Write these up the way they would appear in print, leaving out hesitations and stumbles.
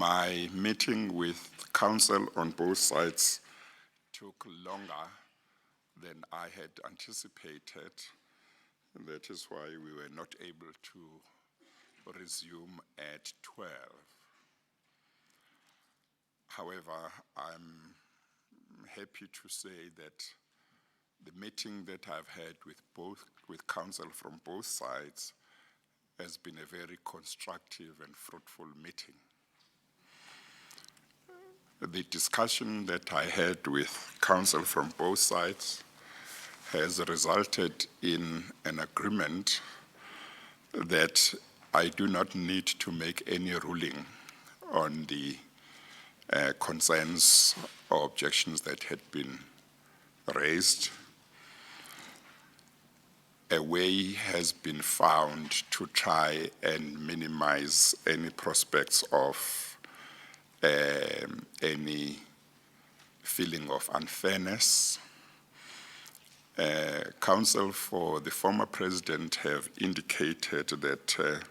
My meeting with counsel on both sides took longer than I had anticipated. That is why we were not able to resume at 12. However, I'm happy to say that the meeting that I've had with counsel from both sides has been a very constructive and fruitful meeting. The discussion that I had with counsel from both sides has resulted in an agreement that I do not need to make any ruling on the concerns or objections that had been raised. A way has been found to try and minimize any prospects of any feeling of unfairness. Counsel for the former president have indicated that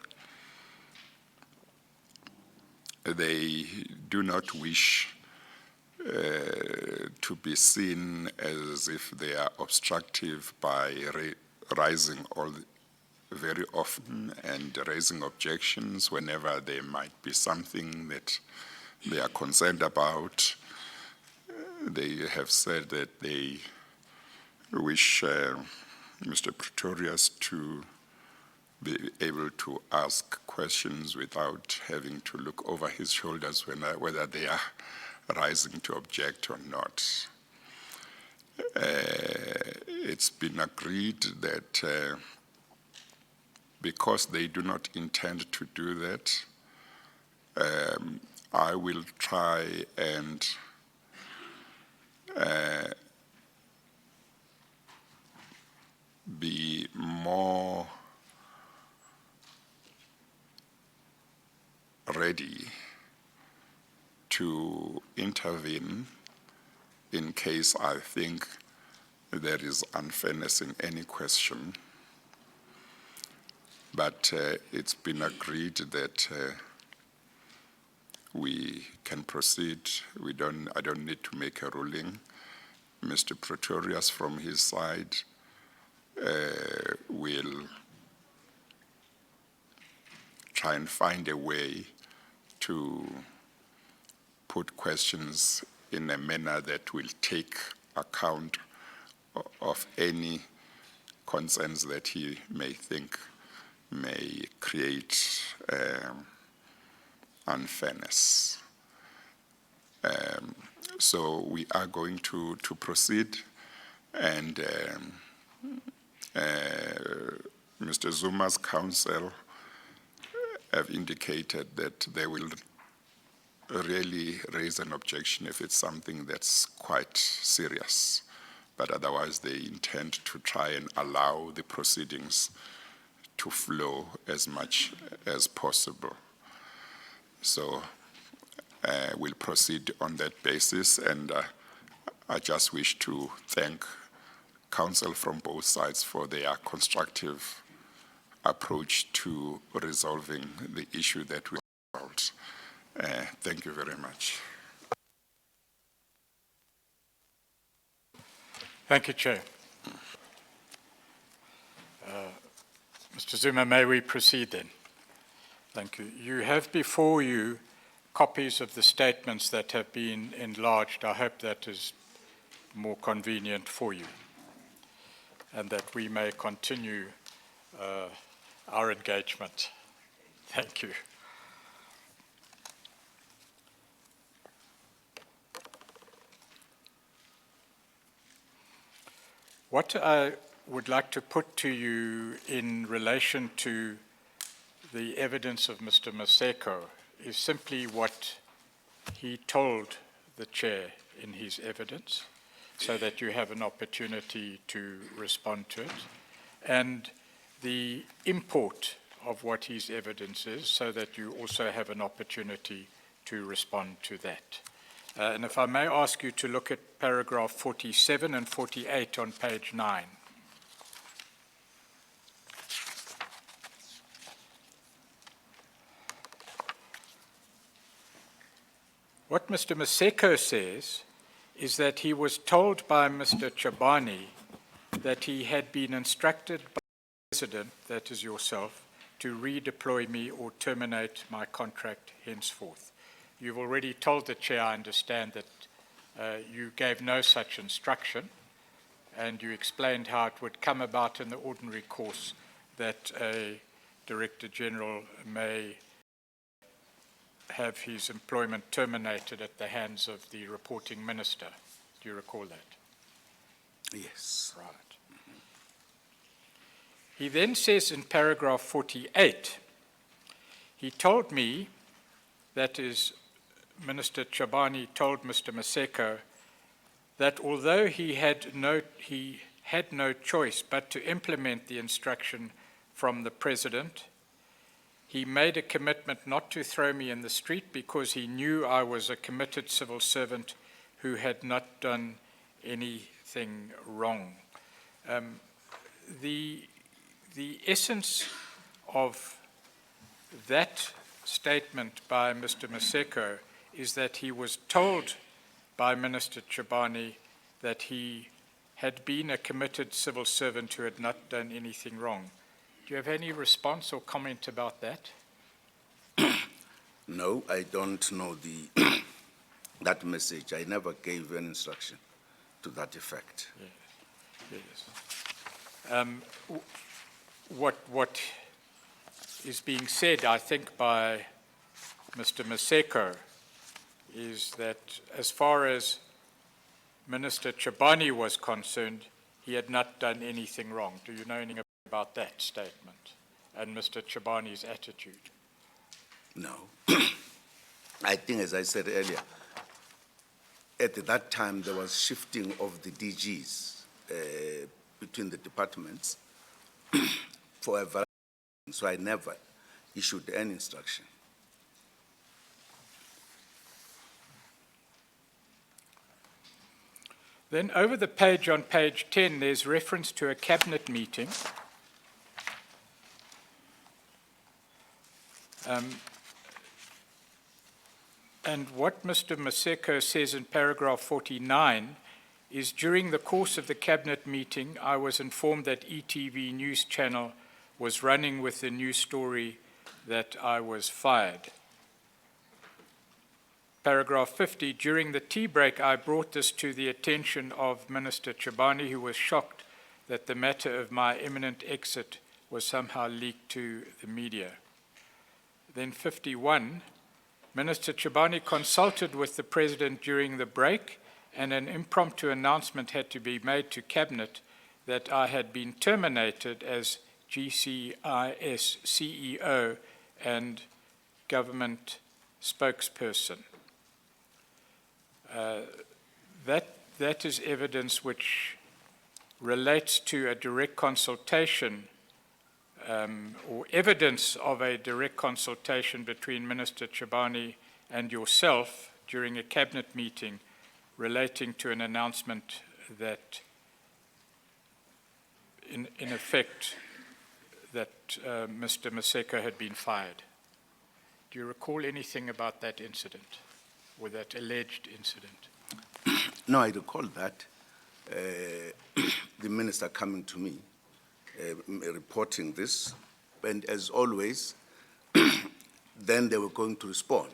they do not wish to be seen as if they are obstructive by rising very often and raising objections whenever there might be something that they are concerned about. They have said that they wish Mr. Pretorius to be able to ask questions without having to look over his shoulders whether they are rising to object or not. It's been agreed that because they do not intend to do that, I will try and be more ready to intervene in case I think there is unfairness in any question. But it's been agreed that we can proceed. I don't need to make a ruling. Mr. Pretorius, from his side, will try and find a way to put questions in a manner that will take account of any concerns that he may think may create unfairness. So we are going to proceed, and Mr. Zuma's counsel have indicated that they will really raise an objection if it's something that's quite serious. But otherwise, they intend to try and allow the proceedings to flow as much as possible. So we'll proceed on that basis, and I just wish to thank counsel from both sides for their constructive approach to resolving the issue that we resolved. Thank you very much. Thank you, Chair. Mr. Zuma, may we proceed then? Thank you. You have before you copies of the statements that have been enlarged. I hope that is more convenient for you, and that we may continue our engagement. Thank you. What I would like to put to you in relation to the evidence of Mr. Maseko is simply what he told the Chair in his evidence, so that you have an opportunity to respond to it, and the import of what his evidence is, so that you also have an opportunity to respond to that. And if I may ask you to look at paragraph 47 and 48 on page 9. What Mr. Maseko says is that he was told by Mr. Chabani that he had been instructed by the President, that is yourself, to redeploy me or terminate my contract henceforth. You've already told the Chair, I understand, that you gave no such instruction, and you explained how it would come about in the ordinary course that a Director General may have his employment terminated at the hands of the reporting minister. Do you recall that? Yes. Right. He then says in paragraph 48, he told me, that is, Minister Chabani told Mr. Maseko, that although he had no choice but to implement the instruction from the President, he made a commitment not to throw me in the street because he knew I was a committed civil servant who had not done anything wrong. The essence of that statement by Mr. Maseko is that he was told by Minister Chabani that he had been a committed civil servant who had not done anything wrong. Do you have any response or comment about that? No, I don't know that message. I never gave an instruction to that effect. Yes. What is being said, I think, by Mr. Maseko is that as far as Minister Chabani was concerned, he had not done anything wrong. Do you know anything about that statement and Mr. Chabani's attitude? No. I think, as I said earlier, at that time there was shifting of the DGs between the departments for a variety of reasons, so I never issued any instruction. Then over the page on page 10, there's reference to a cabinet meeting. And what Mr. Maseko says in paragraph 49 is, during the course of the cabinet meeting, I was informed that ETV News Channel was running with the news story that I was fired. Paragraph 50, during the tea break, I brought this to the attention of Minister Chabani, who was shocked that the matter of my imminent exit was somehow leaked to the media. Then 51, Minister Chabani consulted with the President during the break, and an impromptu announcement had to be made to Cabinet that I had been terminated as GCIS CEO and government spokesperson. That is evidence which relates to a direct consultation or evidence of a direct consultation between Minister Chabani and yourself during a cabinet meeting relating to an announcement that, in effect, that Mr. Maseko had been fired. Do you recall anything about that incident, or that alleged incident? No, I recall that. The minister coming to me, reporting this, and as always, then they were going to respond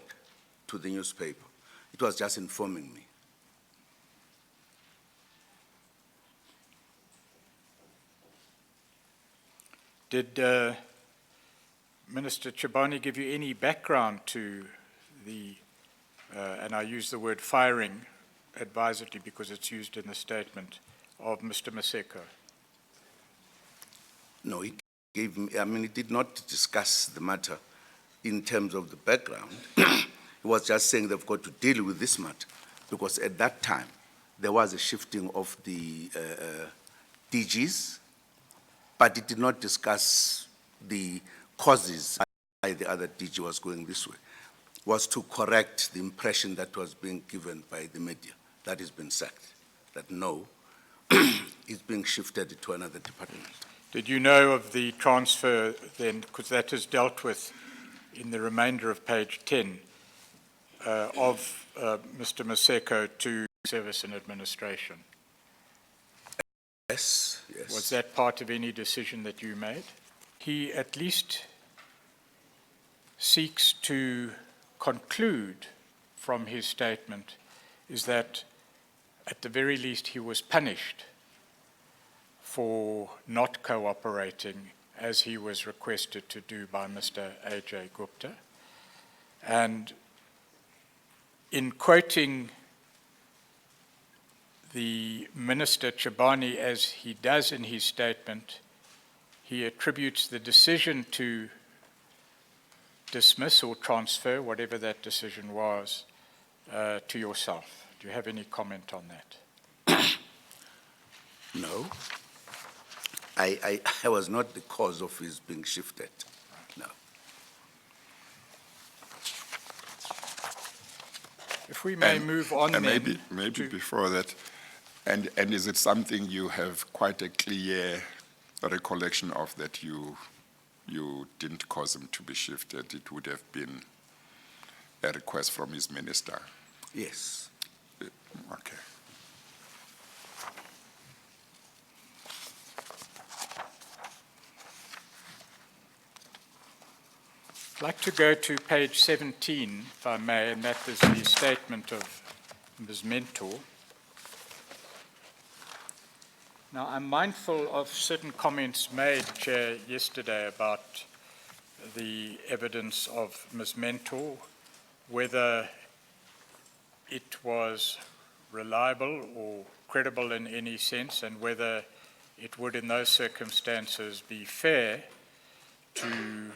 to the newspaper. It was just informing me. Did Minister Chabani give you any background to the, and I use the word firing advisedly because it's used in the statement, of Mr. Maseko? No, he gave me, he did not discuss the matter in terms of the background. He was just saying they've got to deal with this matter, because at that time, there was a shifting of the DGs, but it did not discuss the causes why the other DG was going this way. It was to correct the impression that was being given by the media, that has been sacked, that no, it's being shifted to another department. Did you know of the transfer then, because that is dealt with in the remainder of page 10, of Mr. Maseko to service and administration? Yes, yes. Was that part of any decision that you made? He at least seeks to conclude from his statement is that at the very least he was punished for not cooperating as he was requested to do by Mr. A.J. Gupta. And in quoting the Minister Chabani as he does in his statement, he attributes the decision to dismiss or transfer, whatever that decision was, to yourself. Do you have any comment on that? No. I was not the cause of his being shifted. No. If we may move on And then. maybe to- before that, and is it something you have quite a clear recollection of, that you didn't cause him to be shifted? It would have been a request from his minister. Yes. Okay. I'd like to go to page 17, if I may, and that is the statement of Ms. Mentor. Now, I'm mindful of certain comments made, Chair, yesterday about the evidence of Ms. Mentor, whether it was reliable or credible in any sense, and whether it would in those circumstances be fair to